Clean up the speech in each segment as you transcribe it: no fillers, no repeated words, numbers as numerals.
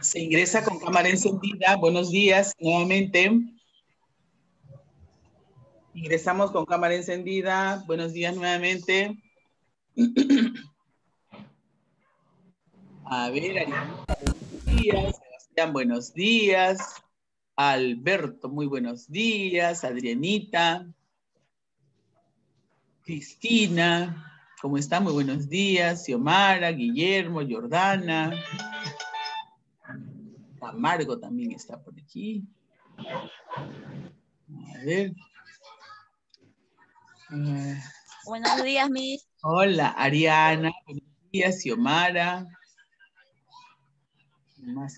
Se ingresa con cámara encendida. Buenos días, nuevamente. Ingresamos con cámara encendida. Buenos días nuevamente. A ver, Arianita, buenos días. Sebastián, buenos días. Alberto, muy buenos días. Adrianita. Cristina, ¿cómo están? Muy buenos días. Xiomara, Guillermo, Jordana. Camargo también está por aquí. A ver. Buenos días, Miss. Hola, Ariana. Buenos días, Xiomara.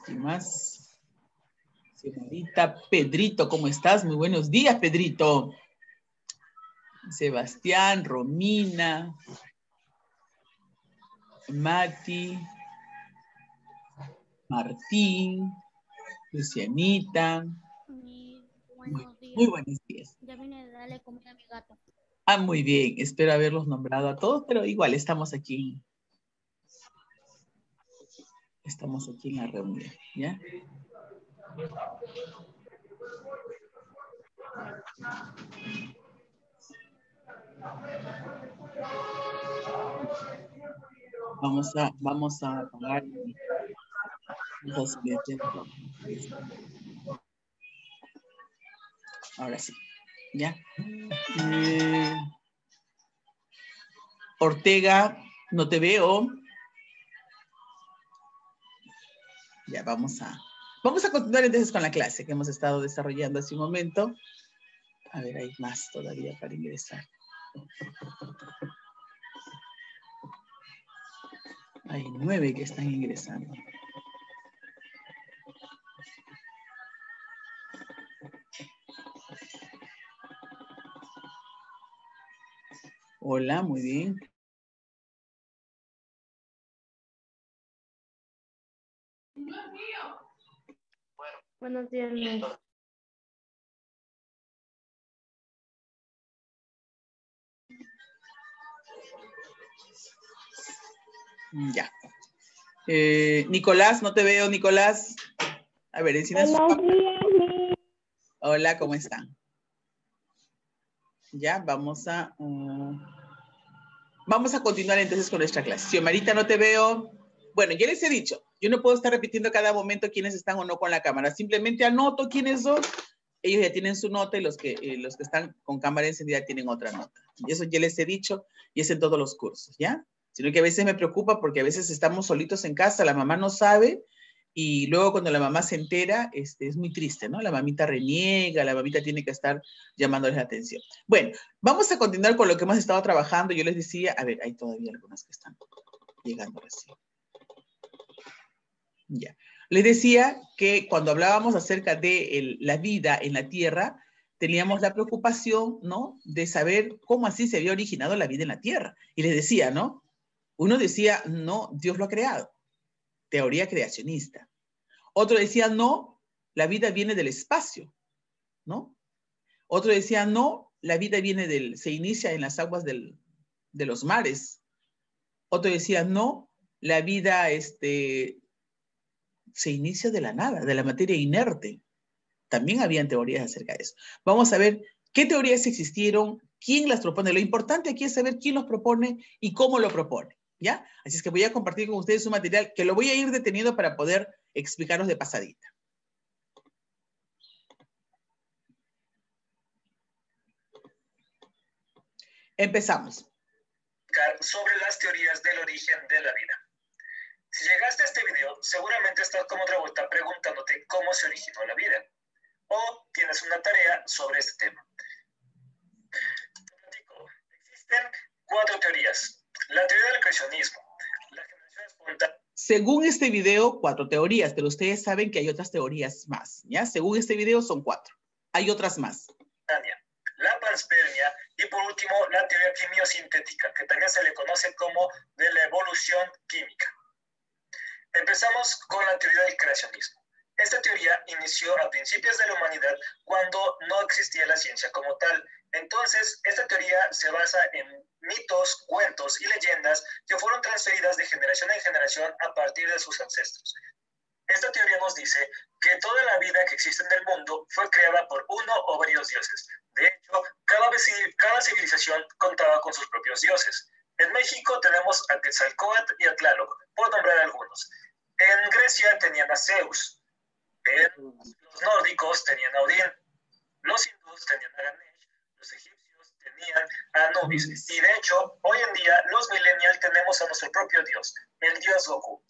¿Qué más? Señorita Pedrito, ¿cómo estás? Muy buenos días, Pedrito. Sebastián, Romina, Mati, Martín, Lucianita. Muy buenos días. Ya vine a darle comida a mi gato. Ah, muy bien. Espero haberlos nombrado a todos, pero igual estamos aquí. Estamos aquí en la reunión, ¿ya? Vamos a apagar. Ahora sí, ¿ya? Ortega, no te veo. Ya, vamos a continuar entonces con la clase que hemos estado desarrollando hace un momento. A ver, hay más todavía para ingresar. Hay 9 que están ingresando. Hola, muy bien. Buenos días, Miss. Ya. Nicolás, no te veo, Nicolás. A ver, enciendan sus cámaras. Hola, ¿cómo están? Ya, vamos a continuar entonces con nuestra clase. Xiomarita, no te veo. Bueno, ya les he dicho, yo no puedo estar repitiendo cada momento quiénes están o no con la cámara. Simplemente anoto quiénes son. Ellos ya tienen su nota y los que están con cámara encendida tienen otra nota. Y eso ya les he dicho y es en todos los cursos, ¿ya? Sino que a veces me preocupa porque a veces estamos solitos en casa, la mamá no sabe y luego cuando la mamá se entera, es muy triste, ¿no? La mamita reniega, la mamita tiene que estar llamándoles la atención. Bueno, vamos a continuar con lo que hemos estado trabajando. Yo les decía, a ver, hay todavía algunas que están llegando recién. Ya. Les decía que cuando hablábamos acerca de la vida en la Tierra, teníamos la preocupación, ¿no? De saber cómo así se había originado la vida en la Tierra. Y les decía, ¿no? Uno decía, no, Dios lo ha creado. Teoría creacionista. Otro decía, no, la vida viene del espacio, ¿no? Otro decía, no, la vida viene se inicia en las aguas de los mares. Otro decía, no, la vida se inicia de la nada, de la materia inerte. También habían teorías acerca de eso. Vamos a ver qué teorías existieron, quién las propone. Lo importante aquí es saber quién los propone y cómo lo propone, ¿ya? Así es que voy a compartir con ustedes un material que lo voy a ir deteniendo para poder explicaros de pasadita. Empezamos. Sobre las teorías del origen de la vida. Si llegaste a este video, seguramente estás como otra vuelta preguntándote cómo se originó la vida. O tienes una tarea sobre este tema. Te platico. Existen 4 teorías. La teoría del creacionismo, la generación espontánea. Según este video, 4 teorías, pero ustedes saben que hay otras teorías más, ¿ya? Según este video son 4. Hay otras más. La panspermia y por último la teoría quimiosintética, que también se le conoce como de la evolución química. Empezamos con la teoría del creacionismo. Esta teoría inició a principios de la humanidad cuando no existía la ciencia como tal. Entonces, esta teoría se basa en mitos, cuentos y leyendas que fueron transferidas de generación en generación a partir de sus ancestros. Esta teoría nos dice que toda la vida que existe en el mundo fue creada por uno o varios dioses. De hecho, cada civilización contaba con sus propios dioses. En México tenemos a Quetzalcóatl y a Tlaloc, por nombrar algunos. En Grecia tenían a Zeus. Los nórdicos tenían a Odín. Los hindús tenían a Ganesh. Los egipcios tenían a Anubis. Y de hecho, hoy en día, los millennials tenemos a nuestro propio dios, el dios Goku.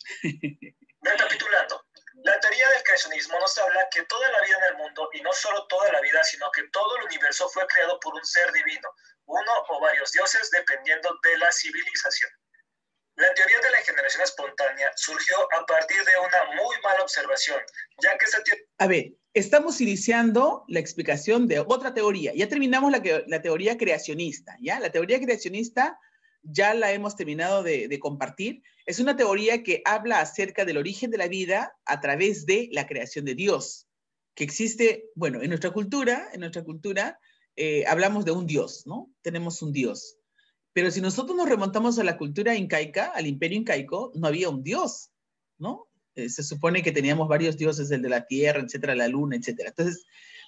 Recapitulando, la teoría del creacionismo nos habla que toda la vida en el mundo, y no solo toda la vida, sino que todo el universo fue creado por un ser divino, uno o varios dioses, dependiendo de la civilización. La teoría de la generación espontánea surgió a partir de una muy mala observación, ya que esta teoría... A ver, estamos iniciando la explicación de otra teoría. Ya terminamos la teoría creacionista, ¿ya? La teoría creacionista ya la hemos terminado de compartir. Es una teoría que habla acerca del origen de la vida a través de la creación de Dios, que existe, bueno, en nuestra cultura hablamos de un Dios, ¿no? Tenemos un Dios. Pero si nosotros nos remontamos a la cultura incaica, al imperio incaico, no había un Dios, ¿no? Se supone que teníamos varios dioses, el de la tierra, etcétera, la luna, etcétera. Entonces,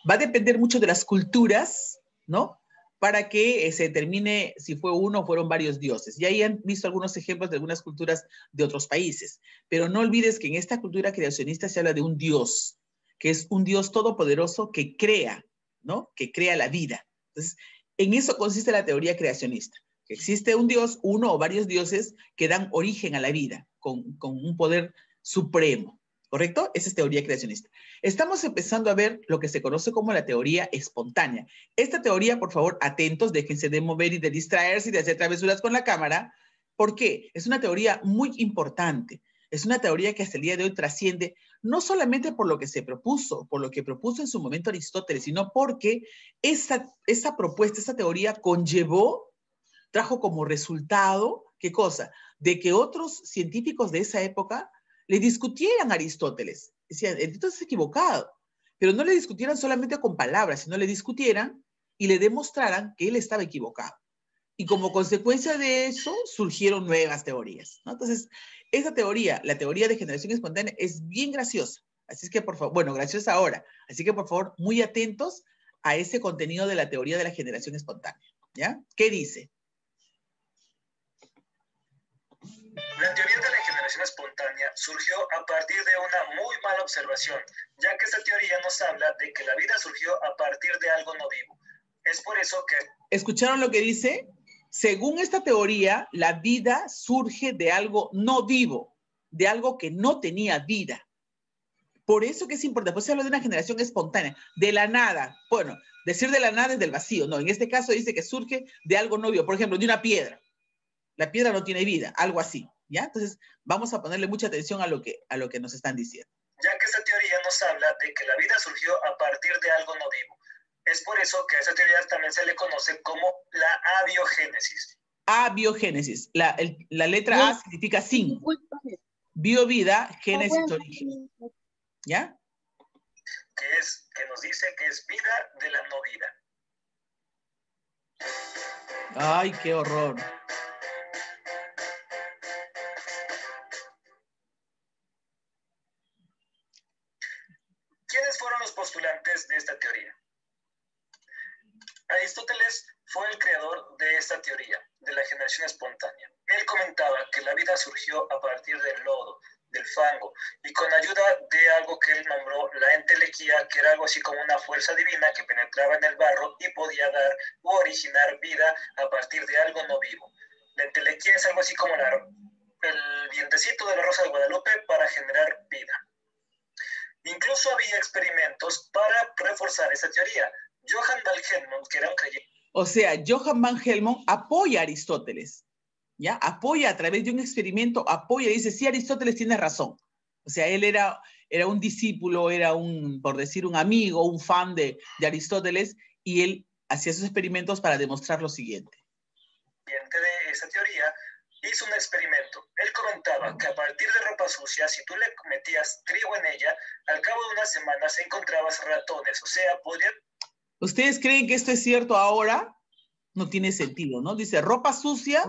va a depender mucho de las culturas, ¿no? Para que se determine si fue uno o fueron varios dioses. Y ahí han visto algunos ejemplos de algunas culturas de otros países. Pero no olvides que en esta cultura creacionista se habla de un Dios, que es un Dios todopoderoso que crea, ¿no? Que crea la vida. Entonces, en eso consiste la teoría creacionista. Que existe un Dios, uno o varios dioses que dan origen a la vida con un poder supremo, ¿correcto? Esa es teoría creacionista. Estamos empezando a ver lo que se conoce como la teoría espontánea. Esta teoría, por favor, atentos, déjense de mover y de distraerse y de hacer travesuras con la cámara. ¿Por qué? Es una teoría muy importante. Es una teoría que hasta el día de hoy trasciende no solamente por lo que se propuso, por lo que propuso en su momento Aristóteles, sino porque esa propuesta, esa teoría trajo como resultado, ¿qué cosa? De que otros científicos de esa época le discutieran a Aristóteles. Decían, Aristóteles es equivocado, pero no le discutieran solamente con palabras, sino le discutieran y le demostraran que él estaba equivocado. Y como consecuencia de eso, surgieron nuevas teorías, ¿no? Entonces, esa teoría, la teoría de generación espontánea, es bien graciosa. Así es que, por favor, bueno, graciosa ahora. Así que, por favor, muy atentos a ese contenido de la teoría de la generación espontánea, ¿ya? ¿Qué dice? La teoría de la generación espontánea surgió a partir de una muy mala observación, ya que esta teoría nos habla de que la vida surgió a partir de algo no vivo. Es por eso que... ¿Escucharon lo que dice? Según esta teoría, la vida surge de algo no vivo, de algo que no tenía vida. Por eso que es importante, pues se habla de una generación espontánea, de la nada. Bueno, decir de la nada es del vacío, no, en este caso dice que surge de algo no vivo, por ejemplo, de una piedra. La piedra no tiene vida, algo así, ¿ya? Entonces, vamos a ponerle mucha atención a lo que nos están diciendo. Ya que esta teoría nos habla de que la vida surgió a partir de algo no vivo. Es por eso que a esta teoría también se le conoce como la abiogénesis. Abiogénesis. La letra A significa sin. Bio, vida, génesis, origen. ¿Ya? Que nos dice que es vida de la no vida. Ay, qué horror. ¿Quiénes fueron los postulantes de esta teoría? Aristóteles fue el creador de esta teoría, de la generación espontánea. Él comentaba que la vida surgió a partir del lodo, del fango, y con ayuda de algo que él nombró la entelequía, que era algo así como una fuerza divina que penetraba en el barro y podía dar u originar vida a partir de algo no vivo. La entelequía es algo así como el vientecito de la Rosa de Guadalupe para generar vida. Incluso había experimentos para reforzar esa teoría. Johann van Helmont, que era un creyente. O sea, Johann van Helmont apoya a Aristóteles, ¿ya? Apoya a través de un experimento, apoya y dice, sí, Aristóteles tiene razón. O sea, él era un discípulo, era por decir, un amigo, un fan de Aristóteles, y él hacía esos experimentos para demostrar lo siguiente. De esa teoría, y hizo un experimento. Él comentaba que a partir de ropa sucia, si tú le metías trigo en ella, al cabo de una semana se encontrabas ratones. O sea, podrían... ¿Ustedes creen que esto es cierto ahora? No tiene sentido, ¿no? Dice, ropa sucia,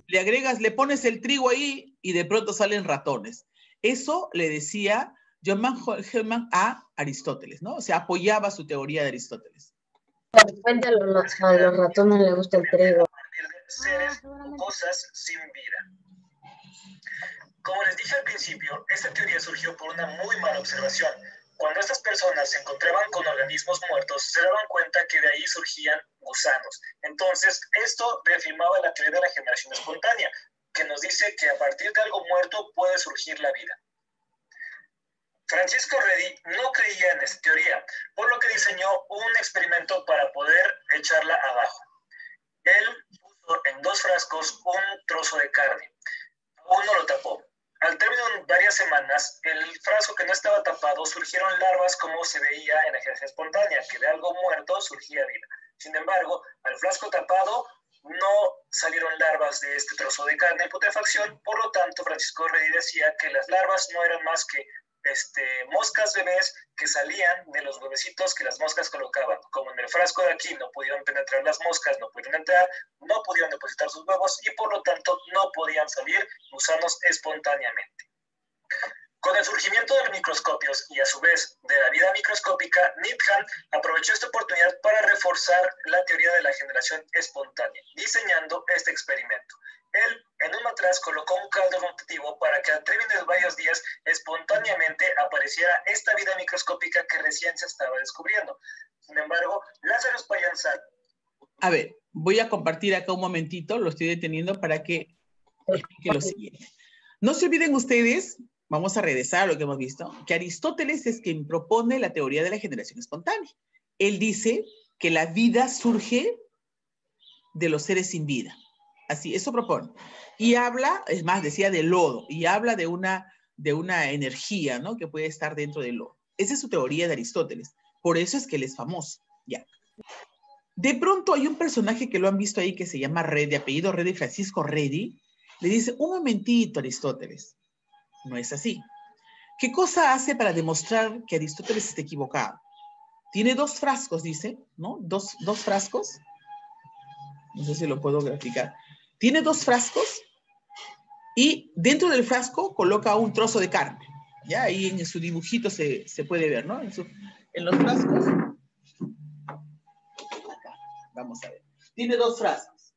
le agregas, le pones el trigo ahí y de pronto salen ratones. Eso le decía Johann Hellmann a Aristóteles, ¿no? O sea, apoyaba su teoría de Aristóteles. De repente a los ratones les gusta el trigo. A partir de seres o cosas sin vida. Como les dije al principio, esta teoría surgió por una muy mala observación. Cuando estas personas se encontraban con organismos muertos, se daban cuenta que de ahí surgían gusanos. Entonces, esto reafirmaba la teoría de la generación espontánea, que nos dice que a partir de algo muerto puede surgir la vida. Francisco Redi no creía en esta teoría, por lo que diseñó un experimento para poder echarla abajo. Él puso en 2 frascos un trozo de carne. Uno lo tapó. Al término de varias semanas, el frasco que no estaba tapado surgieron larvas como se veía en la generación espontánea, que de algo muerto surgía vida. Sin embargo, al frasco tapado no salieron larvas de este trozo de carne en putrefacción, por lo tanto, Francisco Redi decía que las larvas no eran más que moscas bebés que salían de los huevecitos que las moscas colocaban. Como en el frasco de aquí no pudieron penetrar las moscas, no pudieron entrar, no pudieron depositar sus huevos y por lo tanto no podían salir gusanos espontáneamente. Con el surgimiento de los microscopios y a su vez de la vida microscópica, Needham aprovechó esta oportunidad para reforzar la teoría de la generación espontánea, diseñando este experimento. Él en un matraz colocó un caldo rotativo para que al término de varios días espontáneamente apareciera esta vida microscópica que recién se estaba descubriendo. Sin embargo, Lázaro Espaillanzar... A ver, voy a compartir acá un momentito, lo estoy deteniendo para que explique lo siguiente. No se olviden ustedes, vamos a regresar a lo que hemos visto, que Aristóteles es quien propone la teoría de la generación espontánea. Él dice que la vida surge de los seres sin vida. Así, eso propone. Y habla, es más, decía de lodo, y habla de una energía, ¿no? Que puede estar dentro del lodo. Esa es su teoría de Aristóteles. Por eso es que él es famoso. Ya. De pronto hay un personaje que lo han visto ahí que se llama Redi, apellido Redi, Francisco Redi. Le dice, un momentito, Aristóteles. No es así. ¿Qué cosa hace para demostrar que Aristóteles está equivocado? Tiene 2 frascos, dice, ¿no? Dos frascos. No sé si lo puedo graficar. Tiene 2 frascos y dentro del frasco coloca un trozo de carne. Ya ahí en su dibujito se puede ver, ¿no? En los frascos. Acá, vamos a ver. Tiene 2 frascos.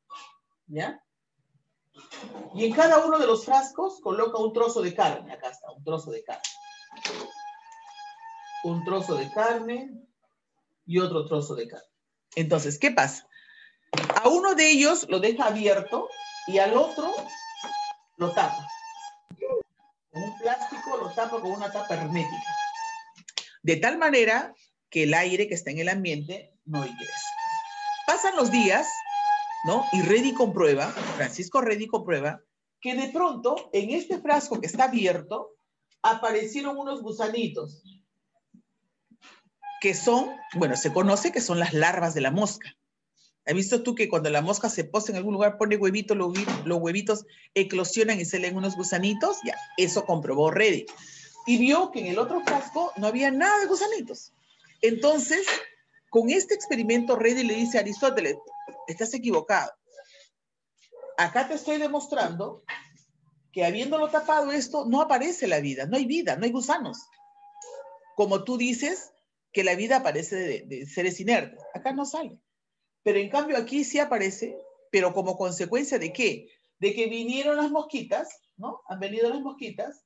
¿Ya? Y en cada uno de los frascos coloca un trozo de carne. Acá está, un trozo de carne. Un trozo de carne y otro trozo de carne. Entonces, ¿qué pasa? A uno de ellos lo deja abierto y al otro lo tapa. Con un plástico lo tapa con una tapa hermética. De tal manera que el aire que está en el ambiente no ingresa. Pasan los días, ¿no? Y Redi comprueba, Francisco Redi comprueba, que de pronto en este frasco que está abierto aparecieron unos gusanitos que son, bueno, se conoce que son las larvas de la mosca. ¿Has visto tú que cuando la mosca se posa en algún lugar, pone huevitos, los huevitos eclosionan y salen unos gusanitos? Ya, eso comprobó Redi. Y vio que en el otro frasco no había nada de gusanitos. Entonces, con este experimento, Redi le dice a Aristóteles, estás equivocado. Acá te estoy demostrando que habiéndolo tapado esto, no aparece la vida, no hay gusanos. Como tú dices que la vida aparece de seres inertes. Acá no sale. Pero en cambio aquí sí aparece, pero como consecuencia ¿de qué? De que vinieron las mosquitas, ¿no? Han venido las mosquitas,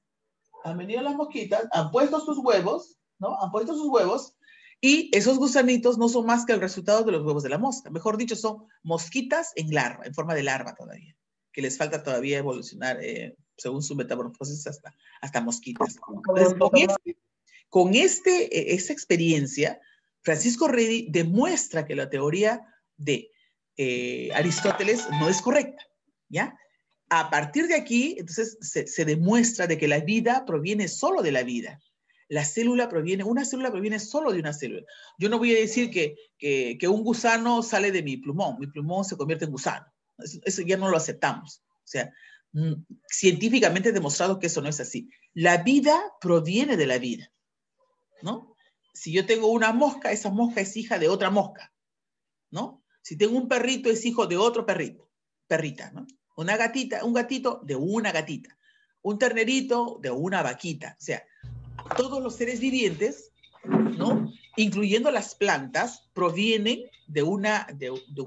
han puesto sus huevos, ¿no? Han puesto sus huevos y esos gusanitos no son más que el resultado de los huevos de la mosca. Mejor dicho, son mosquitas en larva, en forma de larva todavía, que les falta todavía evolucionar según su metamorfosis hasta mosquitas. Entonces, con esta experiencia, Francisco Redi demuestra que la teoría de Aristóteles no es correcta, ¿ya? A partir de aquí, entonces, se demuestra de que la vida proviene solo de la vida. Una célula proviene solo de una célula. Yo no voy a decir que un gusano sale de mi plumón se convierte en gusano. Eso ya no lo aceptamos. O sea, científicamente demostrado que eso no es así. La vida proviene de la vida, ¿no? Si yo tengo una mosca, esa mosca es hija de otra mosca, ¿no? Si tengo un perrito, es hijo de otro perrito, perrita, ¿no? Una gatita, un gatito de una gatita. Un ternerito de una vaquita. O sea, todos los seres vivientes, ¿no? Incluyendo las plantas, provienen de un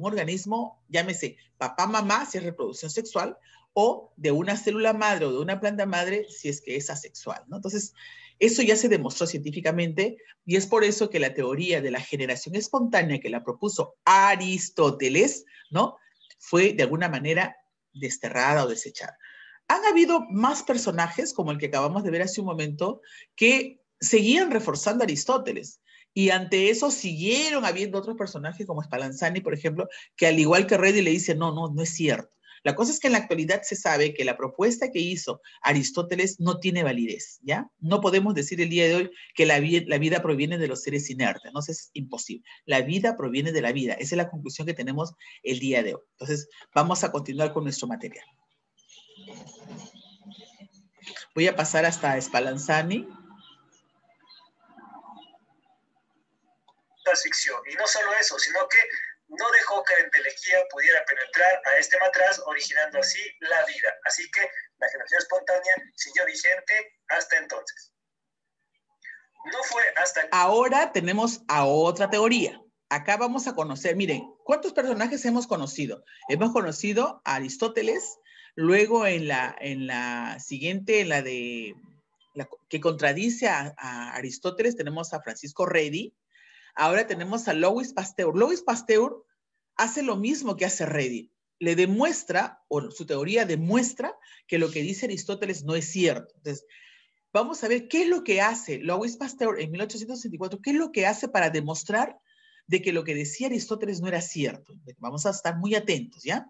organismo, llámese papá, mamá, si es reproducción sexual, o de una célula madre o de una planta madre, si es que es asexual, ¿no? Entonces, eso ya se demostró científicamente y es por eso que la teoría de la generación espontánea que la propuso Aristóteles, ¿no? Fue de alguna manera desterrada o desechada. Han habido más personajes, como el que acabamos de ver hace un momento, que seguían reforzando a Aristóteles. Y ante eso siguieron habiendo otros personajes como Spallanzani, por ejemplo, que al igual que Redi le dice, no es cierto. La cosa es que en la actualidad se sabe que la propuesta que hizo Aristóteles no tiene validez, ¿ya? No podemos decir el día de hoy que la vida proviene de los seres inertes, no, es imposible. La vida proviene de la vida, esa es la conclusión que tenemos el día de hoy. Entonces, vamos a continuar con nuestro material. Voy a pasar hasta Spallanzani. Ficción. Y no solo eso, sino que no dejó que la entelequia pudiera penetrar a este matraz, originando así la vida. Así que la generación espontánea siguió vigente hasta entonces. No fue hasta... Ahora tenemos a otra teoría. Acá vamos a conocer, miren, ¿cuántos personajes hemos conocido? Hemos conocido a Aristóteles, luego en la siguiente, que contradice a Aristóteles, tenemos a Francisco Redi. Ahora tenemos a Louis Pasteur. Louis Pasteur hace lo mismo que hace Redi. Le demuestra, o su teoría demuestra, que lo que dice Aristóteles no es cierto. Entonces, vamos a ver qué es lo que hace Louis Pasteur en 1864, qué es lo que hace para demostrar de que lo que decía Aristóteles no era cierto. Vamos a estar muy atentos, ¿ya?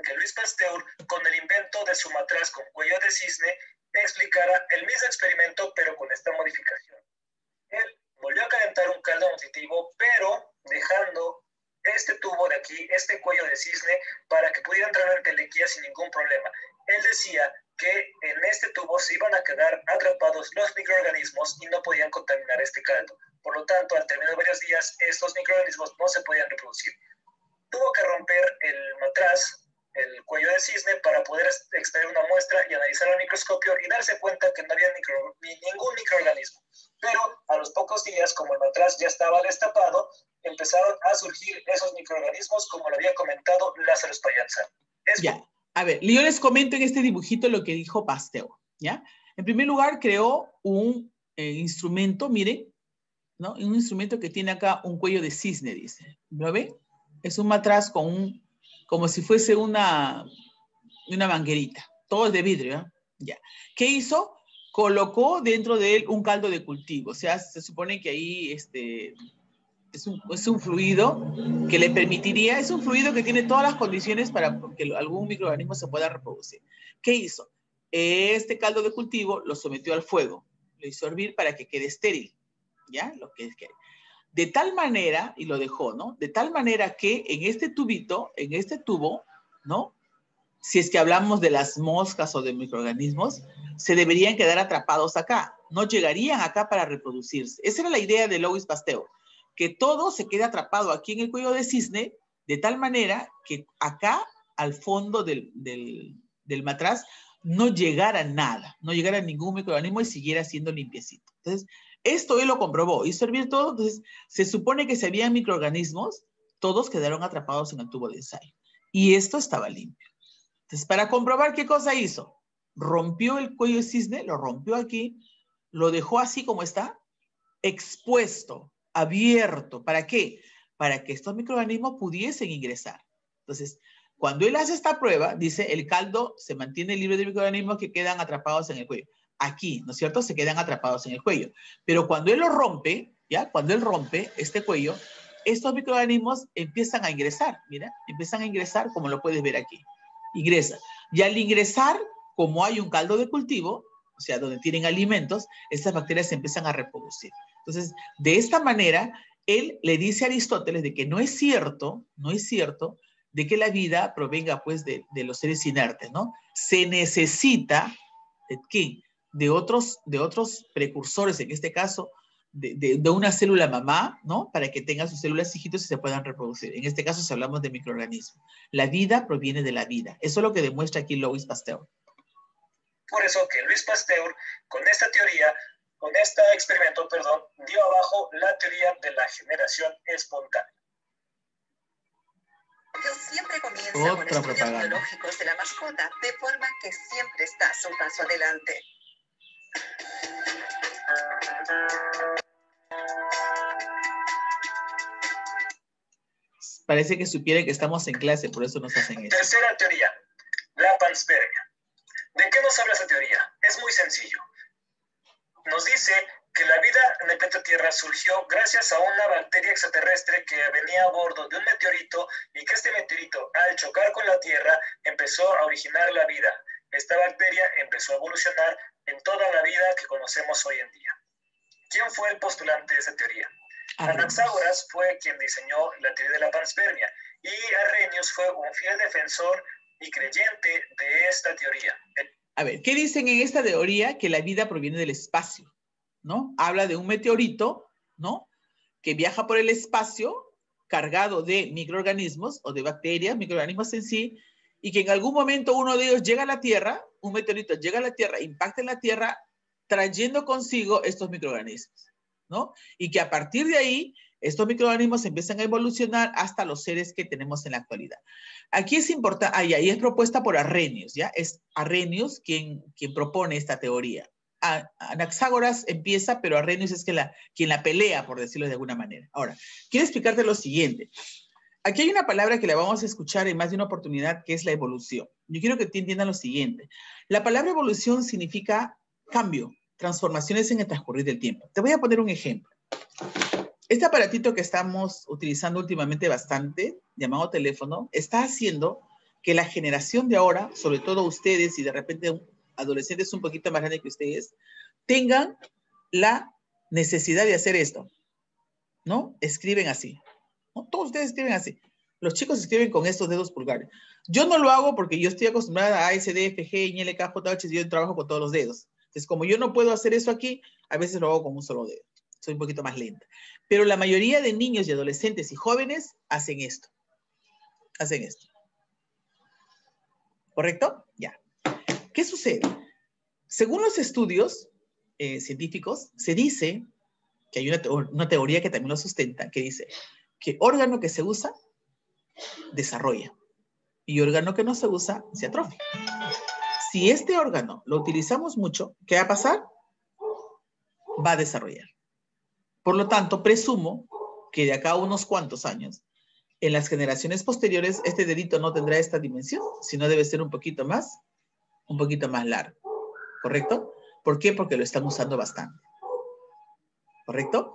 Que Louis Pasteur, con el invento de su matraz con cuello de cisne, explicara el mismo experimento, pero con esta modificación. Él volvió a calentar un caldo nutritivo, pero dejando este tubo de aquí, este cuello de cisne, para que pudiera entrar la entelequia sin ningún problema. Él decía que en este tubo se iban a quedar atrapados los microorganismos y no podían contaminar este caldo. Por lo tanto, al término de varios días, estos microorganismos no se podían reproducir. Tuvo que romper el matraz, el cuello de cisne, para poder extraer una muestra y analizarla al microscopio y darse cuenta que no había ningún microorganismo. Pero a los pocos días, como el matraz ya estaba destapado, empezaron a surgir esos microorganismos, como lo había comentado Lázaro Spallanzani. Ya, a ver, yo les comento en este dibujito lo que dijo Pasteur, ¿ya? En primer lugar, creó un instrumento, miren, ¿no? Un instrumento que tiene acá un cuello de cisne, dice. ¿Lo ven? Es un matraz con como si fuese una manguerita. Todo es de vidrio, ¿eh? Ya. ¿Qué hizo? Colocó dentro de él un caldo de cultivo. O sea, se supone que ahí es un fluido que le permitiría, es un fluido que tiene todas las condiciones para que algún microorganismo se pueda reproducir. ¿Qué hizo? Este caldo de cultivo lo sometió al fuego, lo hizo hervir para que quede estéril, ¿ya? Lo que es que... De tal manera, y lo dejó, ¿no? De tal manera que en este tubito, en este tubo, ¿no? Si es que hablamos de las moscas o de microorganismos, se deberían quedar atrapados acá. No llegarían acá para reproducirse. Esa era la idea de Louis Pasteur, que todo se quede atrapado aquí en el cuello de cisne, de tal manera que acá, al fondo del matraz, no llegara nada, no llegara ningún microorganismo y siguiera siendo limpiecito. Entonces, esto él lo comprobó, hizo hervir todo, entonces se supone que si había microorganismos, todos quedaron atrapados en el tubo de ensayo. Y esto estaba limpio. Entonces, para comprobar qué cosa hizo, rompió el cuello de cisne, lo rompió aquí, lo dejó así como está, expuesto, abierto. ¿Para qué? Para que estos microorganismos pudiesen ingresar. Entonces, cuando él hace esta prueba, dice, el caldo se mantiene libre de microorganismos que quedan atrapados en el cuello. Aquí, ¿no es cierto? Se quedan atrapados en el cuello. Pero cuando él lo rompe, ¿ya? Cuando él rompe este cuello, estos microorganismos empiezan a ingresar, mira, empiezan a ingresar como lo puedes ver aquí. Ingresa. Y al ingresar, como hay un caldo de cultivo, o sea, donde tienen alimentos, estas bacterias se empiezan a reproducir. Entonces, de esta manera, él le dice a Aristóteles de que no es cierto de que la vida provenga pues de los seres inertes, ¿no? Se necesita, ¿de qué? De otros precursores, en este caso, de una célula mamá, ¿no? Para que tenga sus células hijitos y se puedan reproducir. En este caso, si hablamos de microorganismos. La vida proviene de la vida. Eso es lo que demuestra aquí Louis Pasteur. Por eso que Luis Pasteur, con esta teoría, con este experimento, perdón, dio abajo la teoría de la generación espontánea. Siempre comienza Otra con estudios propaganda. biológicos de la mascota, de forma que siempre estás un paso adelante. Parece que supieran que estamos en clase, por eso nos hacen eso. Tercera teoría, la panspermia. ¿De qué nos habla esa teoría? Es muy sencillo. Nos dice que la vida en el planeta Tierra surgió gracias a una bacteria extraterrestre que venía a bordo de un meteorito y que este meteorito, al chocar con la Tierra, empezó a originar la vida. Esta bacteria empezó a evolucionar en toda la vida que conocemos hoy en día. ¿Quién fue el postulante de esa teoría? Anaxágoras fue quien diseñó la teoría de la panspermia y Arrhenius fue un fiel defensor y creyente de esta teoría. A ver, ¿qué dicen en esta teoría? Que la vida proviene del espacio, ¿no? Habla de un meteorito, ¿no? Que viaja por el espacio cargado de microorganismos o de bacterias, microorganismos en sí, y que en algún momento uno de ellos llega a la Tierra, un meteorito llega a la Tierra, impacta en la Tierra, trayendo consigo estos microorganismos, ¿no? Y que a partir de ahí, estos microorganismos empiezan a evolucionar hasta los seres que tenemos en la actualidad. Aquí es importante, ahí es propuesta por Arrhenius, ¿ya? Es Arrhenius quien propone esta teoría. Anaxágoras empieza, pero Arrhenius es quien la pelea, por decirlo de alguna manera. Ahora, quiero explicarte lo siguiente. Aquí hay una palabra que la vamos a escuchar en más de una oportunidad, que es la evolución. Yo quiero que te entiendan lo siguiente. La palabra evolución significa cambio, transformaciones en el transcurrir del tiempo. Te voy a poner un ejemplo. Este aparatito que estamos utilizando últimamente bastante, llamado teléfono, está haciendo que la generación de ahora, sobre todo ustedes y de repente adolescentes un poquito más grandes que ustedes, tengan la necesidad de hacer esto, ¿no? Escriben así, ¿no? Todos ustedes escriben así. Los chicos escriben con estos dedos pulgares. Yo no lo hago porque yo estoy acostumbrada a A, S, D, F, G, Ñ, L, K, J, H, y yo trabajo con todos los dedos. Entonces, como yo no puedo hacer eso aquí, a veces lo hago con un solo dedo. Soy un poquito más lenta. Pero la mayoría de niños y adolescentes y jóvenes hacen esto. Hacen esto. ¿Correcto? Ya. ¿Qué sucede? Según los estudios científicos, se dice que hay una teoría que también lo sustenta, que dice que órgano que se usa, desarrolla. Y órgano que no se usa, se atrofia. Si este órgano lo utilizamos mucho, ¿qué va a pasar? Va a desarrollar. Por lo tanto, presumo que de acá a unos cuantos años, en las generaciones posteriores, este dedito no tendrá esta dimensión, sino debe ser un poquito más largo. ¿Correcto? ¿Por qué? Porque lo están usando bastante. ¿Correcto?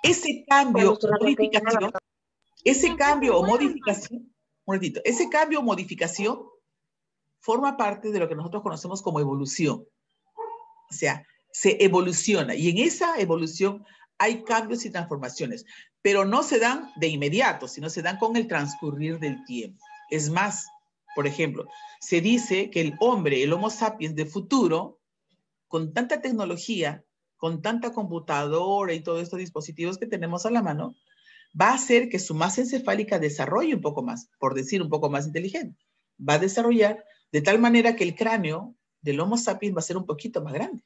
Ese cambio o modificación forma parte de lo que nosotros conocemos como evolución. O sea, se evoluciona y en esa evolución hay cambios y transformaciones, pero no se dan de inmediato, sino se dan con el transcurrir del tiempo. Es más, por ejemplo, se dice que el hombre, el Homo sapiens de futuro, con tanta tecnología, con tanta computadora y todos estos dispositivos que tenemos a la mano, va a hacer que su masa encefálica desarrolle un poco más, por decir un poco más inteligente. Va a desarrollar de tal manera que el cráneo del Homo sapiens va a ser un poquito más grande.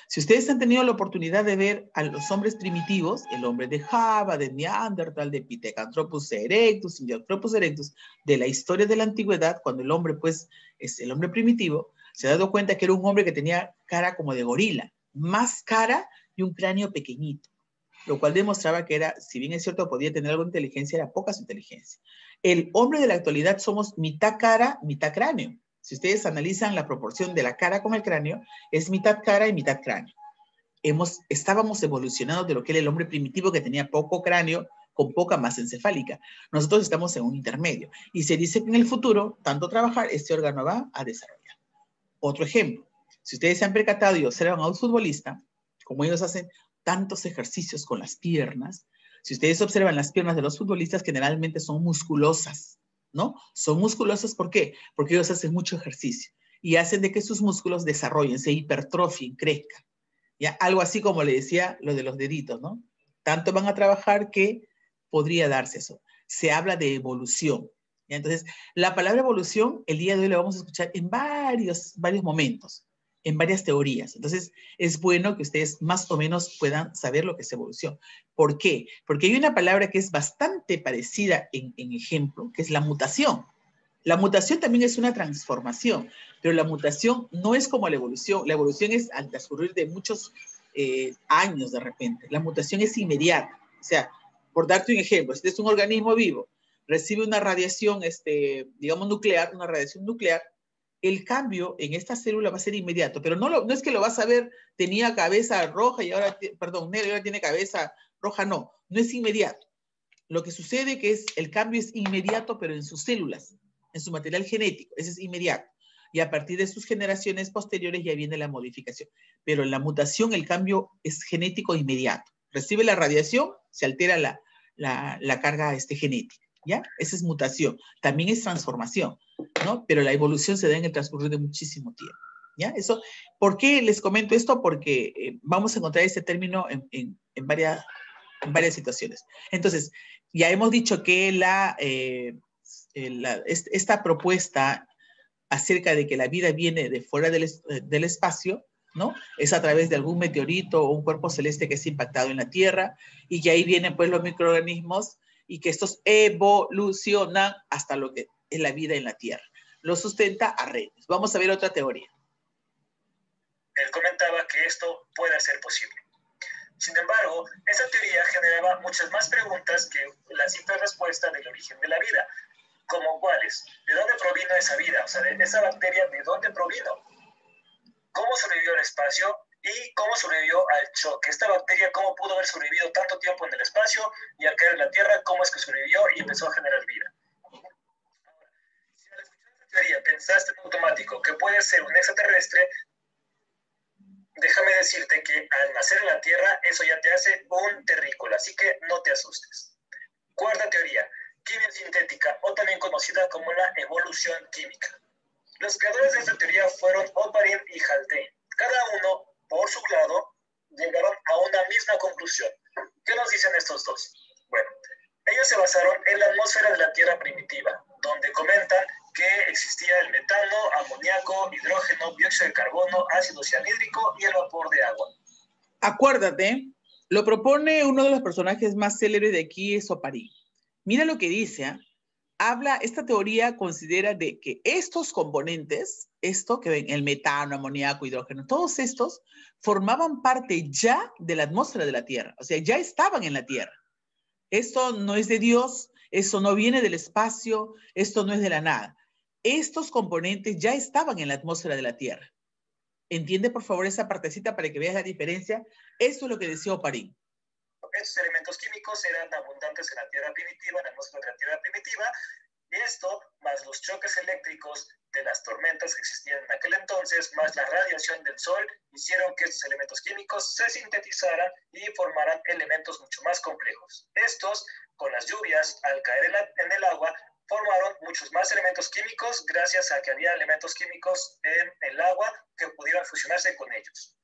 Si ustedes han tenido la oportunidad de ver a los hombres primitivos, el hombre de Java, de Neandertal, de Pithecanthropus erectus, Indianthropus erectus, de la historia de la antigüedad, cuando el hombre, pues, es el hombre primitivo, se ha dado cuenta que era un hombre que tenía cara como de gorila, más cara y un cráneo pequeñito, lo cual demostraba que era, si bien es cierto, podía tener algo de inteligencia, era poca su inteligencia. El hombre de la actualidad somos mitad cara, mitad cráneo. Si ustedes analizan la proporción de la cara con el cráneo, es mitad cara y mitad cráneo. Estábamos evolucionando de lo que era el hombre primitivo que tenía poco cráneo con poca masa encefálica. Nosotros estamos en un intermedio. Y se dice que en el futuro, tanto trabajar, este órgano va a desarrollar. Otro ejemplo. Si ustedes se han percatado y observan a un futbolista, como ellos hacen tantos ejercicios con las piernas, si ustedes observan las piernas de los futbolistas, generalmente son musculosas. ¿no? Son musculosos, ¿por qué? Porque ellos hacen mucho ejercicio y hacen de que sus músculos desarrollen, se hipertrofien, crezcan. ¿Ya? Algo así como le decía lo de los deditos, ¿no? Tanto van a trabajar que podría darse eso. Se habla de evolución. ¿Ya? Entonces, la palabra evolución, el día de hoy la vamos a escuchar en varios momentos, en varias teorías. Entonces, es bueno que ustedes más o menos puedan saber lo que es evolución. ¿Por qué? Porque hay una palabra que es bastante parecida en ejemplo, que es la mutación. La mutación también es una transformación, pero la mutación no es como la evolución. La evolución es al transcurrir de muchos años de repente. La mutación es inmediata. O sea, por darte un ejemplo, si es un organismo vivo, recibe una radiación, digamos, nuclear, una radiación nuclear, el cambio en esta célula va a ser inmediato, pero no es que lo vas a ver, tenía cabeza roja y ahora, perdón, negra y ahora tiene cabeza roja, no es inmediato. Lo que sucede que es, el cambio es inmediato, pero en sus células, en su material genético, ese es inmediato. Y a partir de sus generaciones posteriores ya viene la modificación. Pero en la mutación el cambio es genético inmediato. Recibe la radiación, se altera la carga genética, ¿ya? Esa es mutación. También es transformación, ¿no? Pero la evolución se da en el transcurrir de muchísimo tiempo, ¿ya? Eso, ¿por qué les comento esto? Porque vamos a encontrar este término en varias situaciones. Entonces, ya hemos dicho que esta propuesta acerca de que la vida viene de fuera del espacio, ¿no? Es a través de algún meteorito o un cuerpo celeste que es impactado en la Tierra y que ahí vienen pues los microorganismos y que estos evolucionan hasta lo que es la vida en la Tierra. Lo sustenta Arrhenius. Vamos a ver otra teoría. Él comentaba que esto puede ser posible. Sin embargo, esa teoría generaba muchas más preguntas que la simple respuesta del origen de la vida, como cuáles, ¿de dónde provino esa vida? O sea, de esa bacteria, ¿de dónde provino? ¿Cómo sobrevivió al espacio? ¿Y cómo sobrevivió al choque? Esta bacteria, ¿cómo pudo haber sobrevivido tanto tiempo en el espacio y al caer en la Tierra, cómo es que sobrevivió y empezó a generar vida? Ahora, si al escuchar esta teoría pensaste en automático que puede ser un extraterrestre, déjame decirte que al nacer en la Tierra, eso ya te hace un terrícola, así que no te asustes. Cuarta teoría, quimia sintética, o también conocida como la evolución química. Los creadores de esta teoría fueron Oparin y Haldane. Cada uno, por su lado, llegaron a una misma conclusión. ¿Qué nos dicen estos dos? Bueno, ellos se basaron en la atmósfera de la Tierra primitiva, donde comentan que existía el metano, amoníaco, hidrógeno, dióxido de carbono, ácido cianhídrico y el vapor de agua. Acuérdate, lo propone uno de los personajes más célebres de aquí, es Oparin. Mira lo que dice, ¿eh? Esta teoría considera de que estos componentes, esto que ven, el metano, amoníaco, hidrógeno, todos estos formaban parte ya de la atmósfera de la Tierra, o sea, ya estaban en la Tierra. Esto no es de Dios, esto no viene del espacio, esto no es de la nada. Estos componentes ya estaban en la atmósfera de la Tierra. Entiende, por favor, esa partecita para que veas la diferencia. Esto es lo que decía Oparin. Estos elementos químicos eran abundantes en la Tierra primitiva, en la atmósfera de la Tierra primitiva, y esto, más los choques eléctricos de las tormentas que existían en aquel entonces, más la radiación del Sol, hicieron que estos elementos químicos se sintetizaran y formaran elementos mucho más complejos. Estos, con las lluvias, al caer en el agua, formaron muchos más elementos químicos gracias a que había elementos químicos en el agua que pudieran fusionarse con ellos.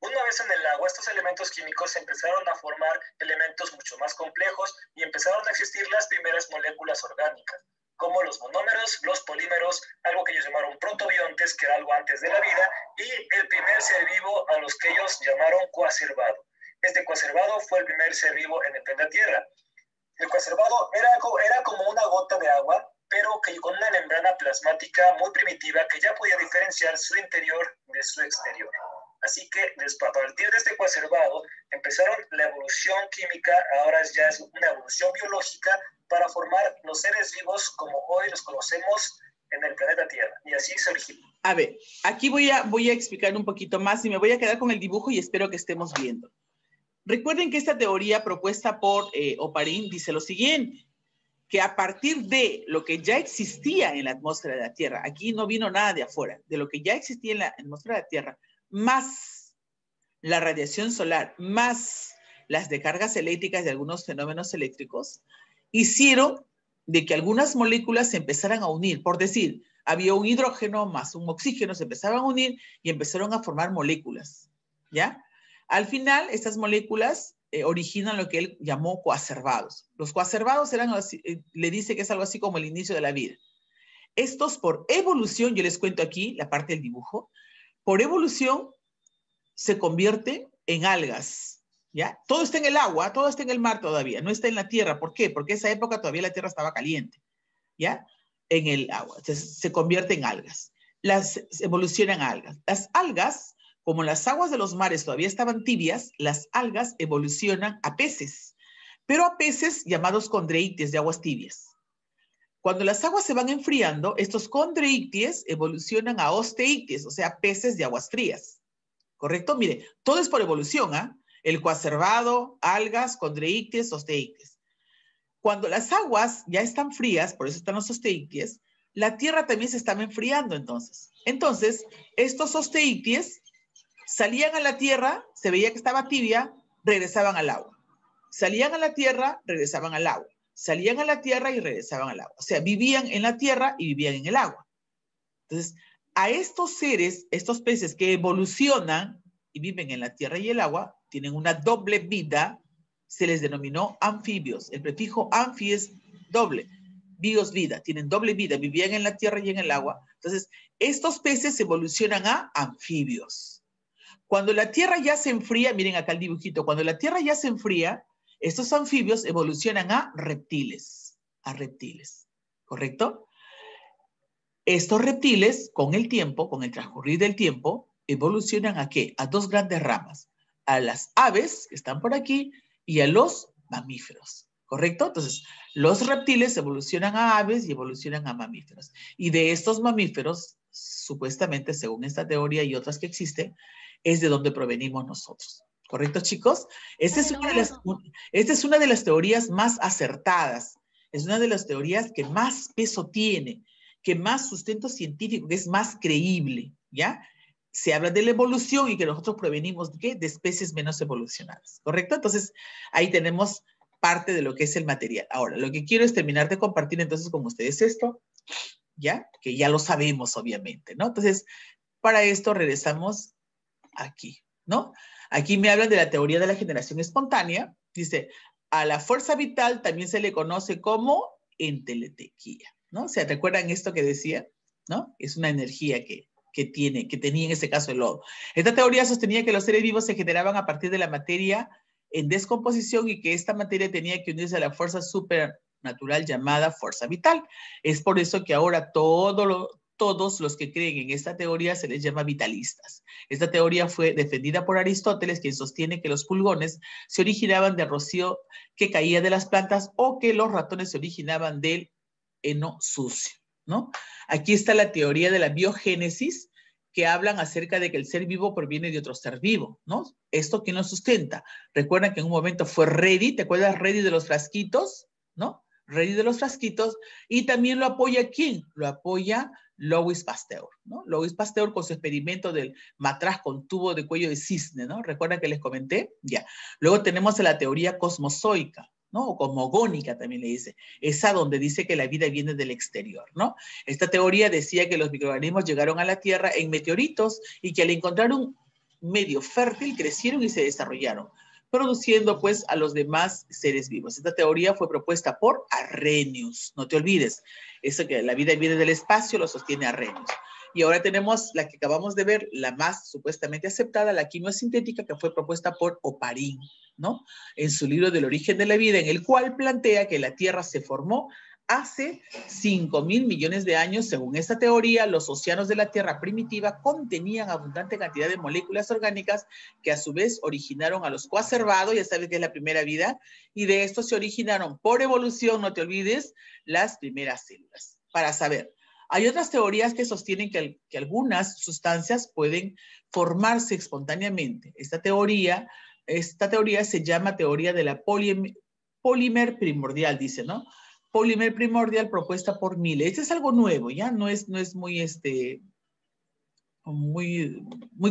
Una vez en el agua, estos elementos químicos empezaron a formar elementos mucho más complejos y empezaron a existir las primeras moléculas orgánicas, como los monómeros, los polímeros, algo que ellos llamaron protobiontes, que era algo antes de la vida, y el primer ser vivo a los que ellos llamaron coacervado. Este coacervado fue el primer ser vivo en el planeta Tierra. El coacervado era como una gota de agua, pero que con una membrana plasmática muy primitiva que ya podía diferenciar su interior de su exterior. Así que a partir de este coacervado empezaron la evolución química, ahora ya es una evolución biológica para formar los seres vivos como hoy los conocemos en el planeta Tierra. Y así se originó. A ver, aquí voy a explicar un poquito más y me voy a quedar con el dibujo y espero que estemos viendo. Recuerden que esta teoría propuesta por Oparin dice lo siguiente, que a partir de lo que ya existía en la atmósfera de la Tierra, aquí no vino nada de afuera, de lo que ya existía en la atmósfera de la Tierra, más la radiación solar, más las descargas eléctricas de algunos fenómenos eléctricos, hicieron de que algunas moléculas se empezaran a unir. Por decir, había un hidrógeno más un oxígeno, se empezaban a unir y empezaron a formar moléculas, ¿ya? Al final, estas moléculas originan lo que él llamó coacervados. Los coacervados eran, le dice que es algo así como el inicio de la vida. Estos por evolución, yo les cuento aquí la parte del dibujo, por evolución se convierten en algas, ¿ya? Todo está en el agua, todo está en el mar todavía, no está en la tierra. ¿Por qué? Porque en esa época todavía la tierra estaba caliente, ¿ya? En el agua. Entonces se convierte en algas. Las evolucionan a algas. Las algas, como las aguas de los mares todavía estaban tibias, las algas evolucionan a peces, pero a peces llamados condreites de aguas tibias. Cuando las aguas se van enfriando, estos condreites evolucionan a osteites, o sea, peces de aguas frías. ¿Correcto? Mire, todo es por evolución, ¿ah? El coacervado, algas, condreites, osteites. Cuando las aguas ya están frías, por eso están los osteites, la tierra también se estaba enfriando entonces. Entonces, estos osteites salían a la tierra, se veía que estaba tibia, regresaban al agua. Salían a la tierra, regresaban al agua. Salían a la tierra y regresaban al agua. O sea, vivían en la tierra y vivían en el agua. Entonces, a estos seres, estos peces que evolucionan y viven en la tierra y el agua, tienen una doble vida, se les denominó anfibios. El prefijo anfi es doble. Bios, vida. Tienen doble vida. Vivían en la tierra y en el agua. Entonces, estos peces evolucionan a anfibios. Cuando la tierra ya se enfría, miren acá el dibujito, cuando la tierra ya se enfría, estos anfibios evolucionan a reptiles. A reptiles. ¿Correcto? Estos reptiles, con el tiempo, con el transcurrir del tiempo, evolucionan ¿a qué? A dos grandes ramas. A las aves, que están por aquí, y a los mamíferos. ¿Correcto? Entonces, los reptiles evolucionan a aves y evolucionan a mamíferos. Y de estos mamíferos, supuestamente, según esta teoría y otras que existen, es de donde provenimos nosotros. ¿Correcto, chicos? Esta es una de las teorías más acertadas. Es una de las teorías que más peso tiene, que más sustento científico, que es más creíble, ¿ya? Se habla de la evolución y que nosotros provenimos ¿de qué? De especies menos evolucionadas, ¿correcto? Entonces, ahí tenemos parte de lo que es el material. Ahora, lo que quiero es terminar de compartir entonces con ustedes esto, ¿ya? Que ya lo sabemos, obviamente, ¿no? Entonces, para esto regresamos aquí, ¿no? Aquí me hablan de la teoría de la generación espontánea. Dice, a la fuerza vital también se le conoce como entelequia, ¿no? ¿Se recuerdan esto que decía? ¿No? Es una energía que tenía en este caso el lodo. Esta teoría sostenía que los seres vivos se generaban a partir de la materia en descomposición y que esta materia tenía que unirse a la fuerza supernatural llamada fuerza vital. Es por eso que ahora todos los que creen en esta teoría se les llama vitalistas. Esta teoría fue defendida por Aristóteles, quien sostiene que los pulgones se originaban del rocío que caía de las plantas o que los ratones se originaban del heno sucio, ¿no? Aquí está la teoría de la biogénesis, que hablan acerca de que el ser vivo proviene de otro ser vivo, ¿no? ¿Esto quién lo sustenta? Recuerdan que en un momento fue Reddy, ¿te acuerdas Reddy de los frasquitos? ¿No? Reddy de los frasquitos, y también lo apoya ¿quién? Lo apoya Louis Pasteur, ¿no? Louis Pasteur con su experimento del matraz con tubo de cuello de cisne, ¿no? ¿Recuerdan que les comenté? Ya. Luego tenemos la teoría cosmozoica, ¿no? O cosmogónica también le dice. Esa donde dice que la vida viene del exterior, ¿no? Esta teoría decía que los microorganismos llegaron a la Tierra en meteoritos y que al encontrar un medio fértil crecieron y se desarrollaron, produciendo pues a los demás seres vivos. Esta teoría fue propuesta por Arrhenius. No te olvides, eso que la vida viene del espacio lo sostiene Arrhenius. Y ahora tenemos la que acabamos de ver, la más supuestamente aceptada, la quimiosintética, que fue propuesta por Oparin, ¿no? En su libro del origen de la vida, en el cual plantea que la Tierra se formó hace 5.000 millones de años. Según esta teoría, los océanos de la Tierra primitiva contenían abundante cantidad de moléculas orgánicas que a su vez originaron a los coacervados, ya sabes que es la primera vida, y de esto se originaron por evolución, no te olvides, las primeras células. Para saber, hay otras teorías que sostienen que algunas sustancias pueden formarse espontáneamente. Esta teoría se llama teoría de la polímer primordial, dice, ¿no? Polímer primordial propuesta por Mille. Este es algo nuevo, ¿ya? No es muy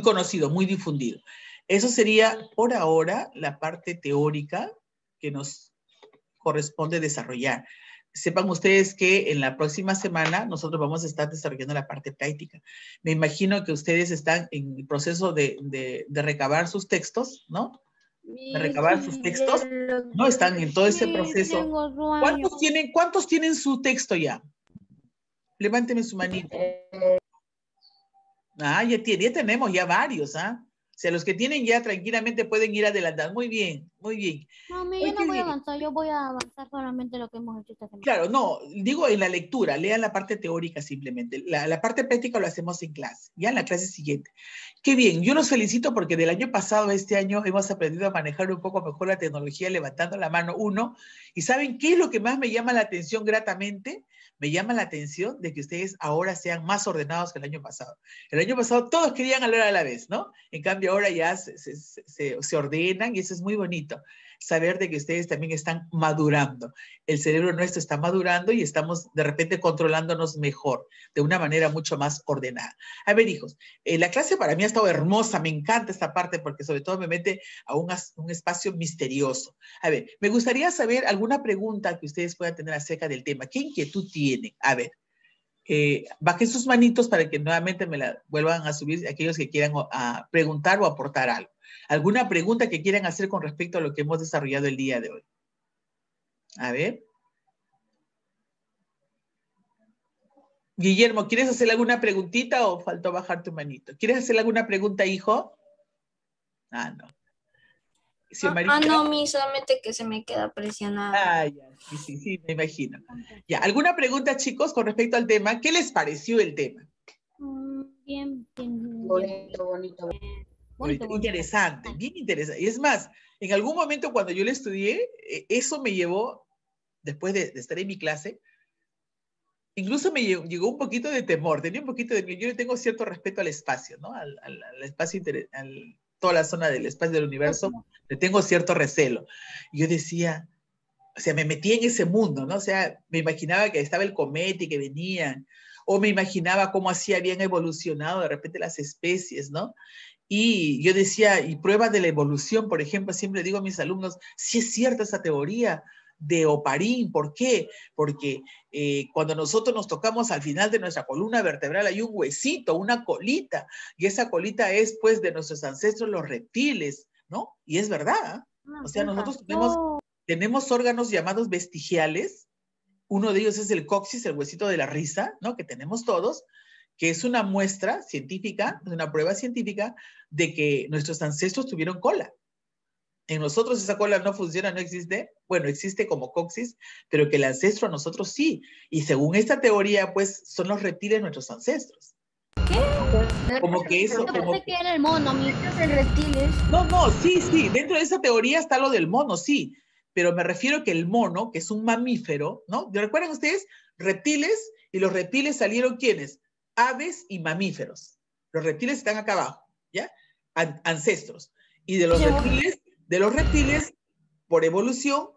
conocido, muy difundido. Eso sería, por ahora, la parte teórica que nos corresponde desarrollar. sepan ustedes que en la próxima semana nosotros vamos a estar desarrollando la parte práctica. Me imagino que ustedes están en el proceso de recabar sus textos, ¿no? De recabar sus textos. No están en todo ese proceso. ¿Cuántos tienen su texto ya? Levánteme su manito. Ah, ya tenemos ya varios, ¿ah? O sea, los que tienen ya tranquilamente pueden ir adelantando. Muy bien, muy bien. Mami, yo no voy a avanzar, yo voy a avanzar solamente lo que hemos hecho esta semana. Claro, no, digo en la lectura, lean la parte teórica simplemente. La parte práctica lo hacemos en clase, ya en la clase siguiente. Qué bien, yo los felicito porque del año pasado a este año hemos aprendido a manejar un poco mejor la tecnología levantando la mano uno. ¿Y saben qué es lo que más me llama la atención gratamente? Me llama la atención de que ustedes ahora sean más ordenados que el año pasado. El año pasado todos querían hablar a la vez, ¿no? En cambio ahora ya se ordenan y eso es muy bonito. Saber de que ustedes también están madurando. El cerebro nuestro está madurando y estamos de repente controlándonos mejor, de una manera mucho más ordenada. A ver, hijos, la clase para mí ha estado hermosa, me encanta esta parte porque sobre todo me mete a un espacio misterioso. A ver, me gustaría saber alguna pregunta que ustedes puedan tener acerca del tema. ¿Qué inquietud tienen? A ver, bajen sus manitos para que nuevamente me la vuelvan a subir aquellos que quieran preguntar o aportar algo. ¿Alguna pregunta que quieran hacer con respecto a lo que hemos desarrollado el día de hoy? A ver. Guillermo, ¿quieres hacer alguna preguntita o faltó bajar tu manito? ¿Quieres hacer alguna pregunta, hijo? Ah, no. No, mi, solamente que se me queda presionada. Ah, ya, sí, me imagino. Ya, ¿alguna pregunta, chicos, con respecto al tema? ¿Qué les pareció el tema? Bien. Bonito. Interesante, bien interesante. Y es más, en algún momento cuando yo le estudié, eso me llevó, después de estar en mi clase, incluso me llegó un poquito de temor, tenía un poquito de... Yo le tengo cierto respeto al espacio, ¿no? Al espacio, toda la zona del espacio del universo, le tengo cierto recelo. Yo decía, o sea, me metí en ese mundo, ¿no? O sea, me imaginaba que estaba el cometa y que venían, o me imaginaba cómo así habían evolucionado de repente las especies, ¿no? Y yo decía, y pruebas de la evolución, por ejemplo, siempre digo a mis alumnos, sí es cierta esa teoría de Oparín. ¿Por qué? Porque cuando nosotros nos tocamos al final de nuestra columna vertebral hay un huesito, una colita, y esa colita es pues de nuestros ancestros los reptiles, ¿no? Y es verdad, ¿eh? O sea, nosotros tenemos órganos llamados vestigiales, uno de ellos es el coxis, el huesito de la risa, ¿no? Que tenemos todos, que es una muestra científica, una prueba científica de que nuestros ancestros tuvieron cola. En nosotros esa cola no funciona, no existe. Bueno, existe como coxis, pero que el ancestro a nosotros sí. Y según esta teoría, pues, son los reptiles nuestros ancestros. ¿Qué? Como que eso... Yo pensé que era el mono, reptiles. No, sí. Dentro de esa teoría está lo del mono, sí. Pero me refiero que el mono, que es un mamífero, ¿no? ¿Recuerdan ustedes? Reptiles, y los reptiles salieron, ¿quiénes? Aves y mamíferos. Los reptiles están acá abajo, ¿ya? Ancestros. Y de los reptiles, por evolución,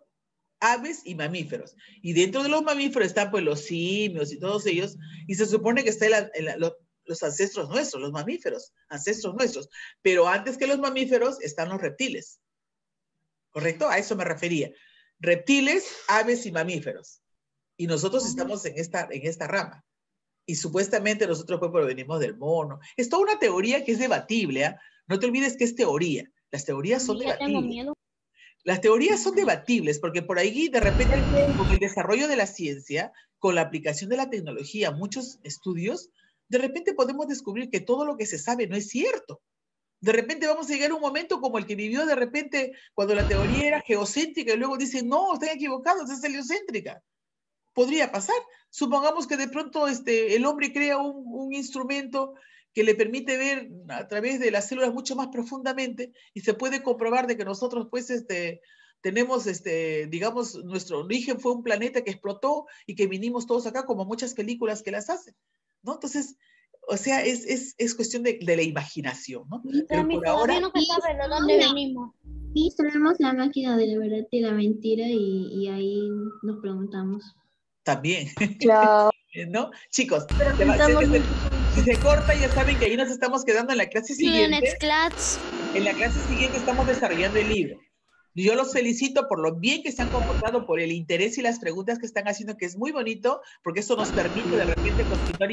aves y mamíferos. Y dentro de los mamíferos están pues los simios y todos ellos, y se supone que están los ancestros nuestros, los mamíferos, ancestros nuestros. Pero antes que los mamíferos están los reptiles. ¿Correcto? A eso me refería. Reptiles, aves y mamíferos. Y nosotros estamos en esta rama. Y supuestamente nosotros pues provenimos del mono. Es toda una teoría que es debatible, ¿eh? No te olvides que es teoría. Las teorías son debatibles. Las teorías son debatibles porque por ahí de repente con el desarrollo de la ciencia, con la aplicación de la tecnología, muchos estudios, de repente podemos descubrir que todo lo que se sabe no es cierto. De repente vamos a llegar a un momento como el que vivió de repente cuando la teoría era geocéntrica y luego dicen, no, están equivocados, es heliocéntrica. Podría pasar. Supongamos que de pronto el hombre crea un instrumento que le permite ver a través de las células mucho más profundamente y se puede comprobar de que nosotros pues tenemos, digamos, nuestro origen fue un planeta que explotó y que vinimos todos acá como muchas películas que las hacen, ¿no? Entonces, o sea, es cuestión de la imaginación, ¿no? Pero por ahora... no sabe de dónde venimos. Sí, tenemos la máquina de la verdad y la mentira y ahí nos preguntamos. También. Claro. ¿No? Chicos, si se corta, ya saben que ahí nos estamos quedando en la clase siguiente. En la clase siguiente estamos desarrollando el libro. Yo los felicito por lo bien que se han comportado, por el interés y las preguntas que están haciendo, que es muy bonito, porque eso nos permite de repente continuar